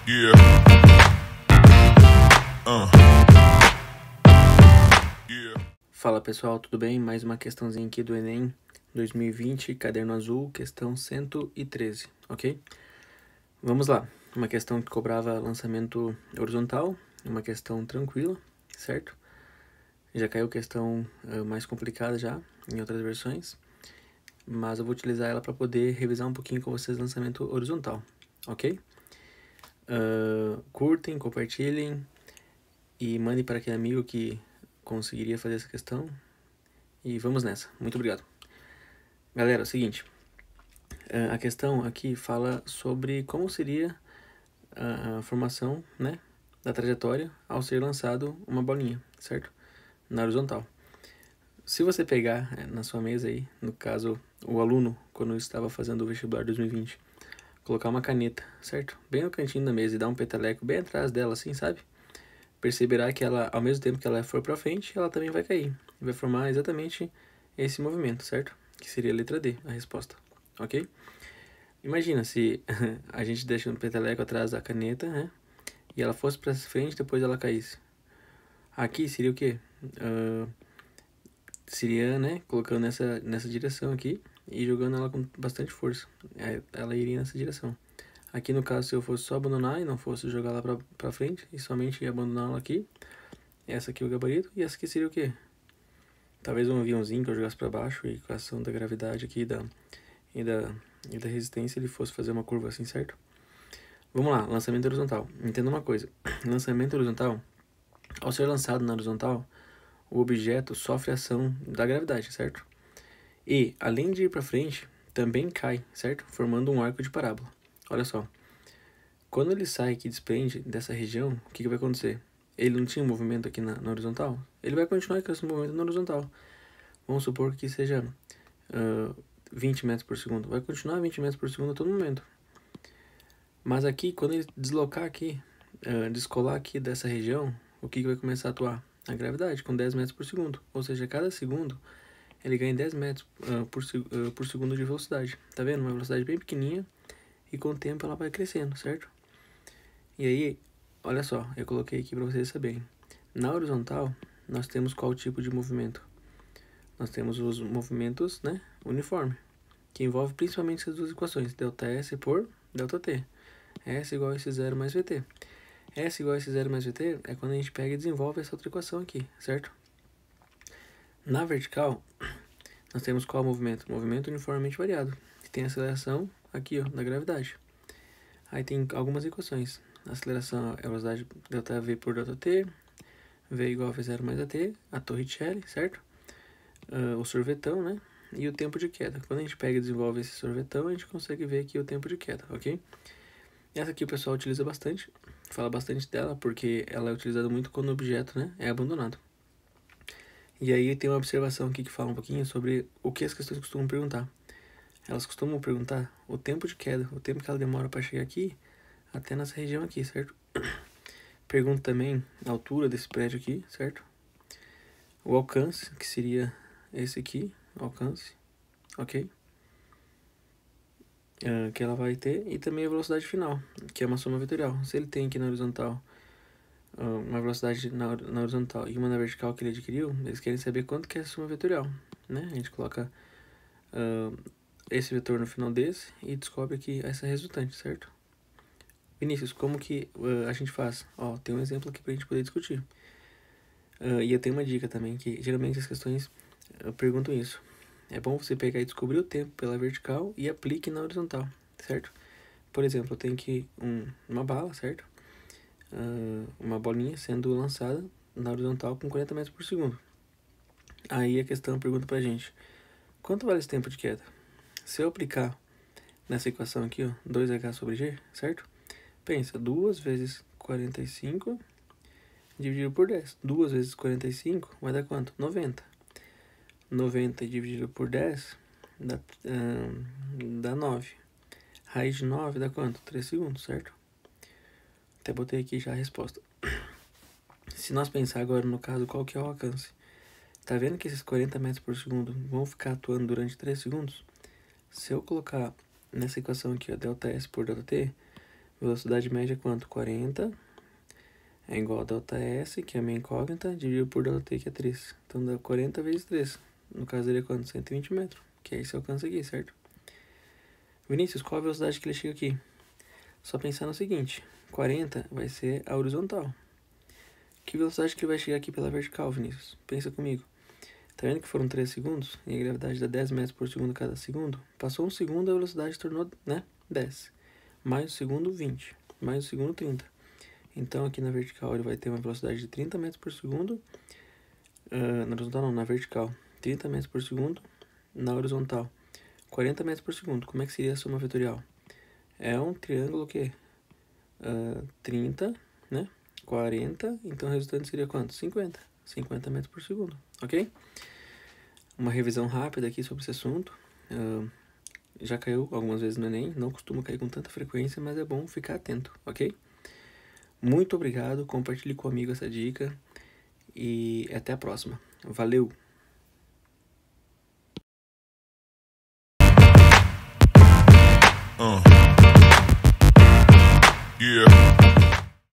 Yeah. Yeah. Fala pessoal, tudo bem? Mais uma questãozinha aqui do Enem 2020, caderno azul, questão 113, ok? Vamos lá, uma questão que cobrava lançamento horizontal, uma questão tranquila, certo? Já caiu questão mais complicada já, em outras versões, mas eu vou utilizar ela para poder revisar um pouquinho com vocês lançamento horizontal, ok? Curtem, compartilhem e mandem para aquele amigo que conseguiria fazer essa questão. E vamos nessa. Muito obrigado. Galera, é o seguinte. A questão aqui fala sobre como seria a formação, né, da trajetória ao ser lançado uma bolinha, certo? Na horizontal. Se você pegar na sua mesa aí, no caso, o aluno, quando estava fazendo o vestibular 2020, colocar uma caneta, certo? Bem no cantinho da mesa e dar um peteleco bem atrás dela, assim, sabe? Perceberá que ela, ao mesmo tempo que ela for para frente, ela também vai cair. Vai formar exatamente esse movimento, certo? Que seria a letra D, a resposta, ok? Imagina se a gente deixa um peteleco atrás da caneta, né? E ela fosse para frente, depois ela caísse. Aqui seria o quê? Seria, né, colocando nessa direção aqui e jogando ela com bastante força. Ela iria nessa direção. Aqui no caso, se eu fosse só abandonar e não fosse jogar lá pra frente, e somente abandonar ela aqui, essa aqui é o gabarito, e essa aqui seria o quê? Talvez um aviãozinho que eu jogasse para baixo e com a ação da gravidade aqui e da resistência ele fosse fazer uma curva assim, certo? Vamos lá, lançamento horizontal. Entenda uma coisa, lançamento horizontal, ao ser lançado na horizontal, o objeto sofre a ação da gravidade, certo? E, além de ir para frente, também cai, certo? Formando um arco de parábola. Olha só, quando ele sai que desprende dessa região, o que vai acontecer? Ele não tinha um movimento aqui na horizontal? Ele vai continuar com esse movimento na horizontal. Vamos supor que seja 20 metros por segundo. Vai continuar 20 metros por segundo a todo momento. Mas aqui, quando ele deslocar aqui, descolar aqui dessa região, o que vai começar a atuar? A gravidade, com 10 metros por segundo. Ou seja, cada segundo ele ganha 10 metros por segundo de velocidade. Tá vendo? Uma velocidade bem pequenininha e com o tempo ela vai crescendo, certo? E aí, olha só, eu coloquei aqui para vocês saberem. Na horizontal, nós temos qual tipo de movimento? Nós temos os movimentos, né, uniforme, que envolve principalmente essas duas equações, ΔS por ΔT. S igual a S0 mais VT. S igual a S0 mais VT é quando a gente pega e desenvolve essa outra equação aqui, certo? Na vertical, nós temos qual movimento? Movimento uniformemente variado, que tem a aceleração aqui, ó, da gravidade. Aí tem algumas equações. A aceleração é a velocidade ΔV por ΔT, V igual a V0 mais AT, a Torricelli, certo? O sorvetão, né? E o tempo de queda. Quando a gente pega e desenvolve esse sorvetão, a gente consegue ver aqui o tempo de queda, ok? Essa aqui o pessoal utiliza bastante, fala bastante dela, porque ela é utilizada muito quando o objeto, né, é abandonado. E aí tem uma observação aqui que fala um pouquinho sobre o que as questões costumam perguntar. Elas costumam perguntar o tempo de queda, o tempo que ela demora para chegar aqui, até nessa região aqui, certo? Pergunta também a altura desse prédio aqui, certo? O alcance, que seria esse aqui, alcance, ok? Que ela vai ter, e também a velocidade final, que é uma soma vetorial. Se ele tem aqui na horizontal uma velocidade na horizontal e uma na vertical que ele adquiriu, eles querem saber quanto que é a soma vetorial, né? A gente coloca esse vetor no final desse e descobre aqui essa resultante, certo? Vinícius, como que a gente faz? Ó, tem um exemplo aqui pra gente poder discutir. E eu tenho uma dica também, que geralmente as questões perguntam isso. É bom você pegar e descobrir o tempo pela vertical e aplique na horizontal, certo? Por exemplo, eu tenho aqui uma bala, certo? Uma bolinha sendo lançada na horizontal com 40 metros por segundo. Aí a questão pergunta pra gente, quanto vale esse tempo de queda? Se eu aplicar nessa equação aqui, ó, 2h sobre g, certo? Pensa, 2 vezes 45 dividido por 10. 2 vezes 45 vai dar quanto? 90. 90 dividido por 10 dá 9. Raiz de 9 dá quanto? 3 segundos, certo? Até botei aqui já a resposta. Se nós pensar agora no caso, qual que é o alcance? Tá vendo que esses 40 metros por segundo vão ficar atuando durante 3 segundos? Se eu colocar nessa equação aqui, ó, ΔS por ΔT, Velocidade média é quanto? 40 é igual a ΔS, que é a minha incógnita, dividido por ΔT, que é 3. Então dá 40 vezes 3. No caso dele é quanto? 120 metros. Que é esse alcance aqui, certo? Vinícius, qual a velocidade que ele chega aqui? Só pensar no seguinte, 40 vai ser a horizontal. Que velocidade que ele vai chegar aqui pela vertical, Vinícius? Pensa comigo. Tá vendo que foram 3 segundos? E a gravidade dá 10 metros por segundo cada segundo? Passou um segundo, a velocidade tornou, 10. Mais o segundo, 20. Mais o segundo, 30. Então, aqui na vertical, ele vai ter uma velocidade de 30 metros por segundo. Na horizontal não, na vertical. 30 metros por segundo. Na horizontal, 40 metros por segundo. Como é que seria a soma vetorial? É um triângulo o quê? 30, né? 40, então o resultante seria quanto? 50. 50 metros por segundo, ok? Uma revisão rápida aqui sobre esse assunto. Já caiu algumas vezes no Enem, não costuma cair com tanta frequência, mas é bom ficar atento, ok? Muito obrigado, compartilhe comigo essa dica e até a próxima. Valeu! Yeah.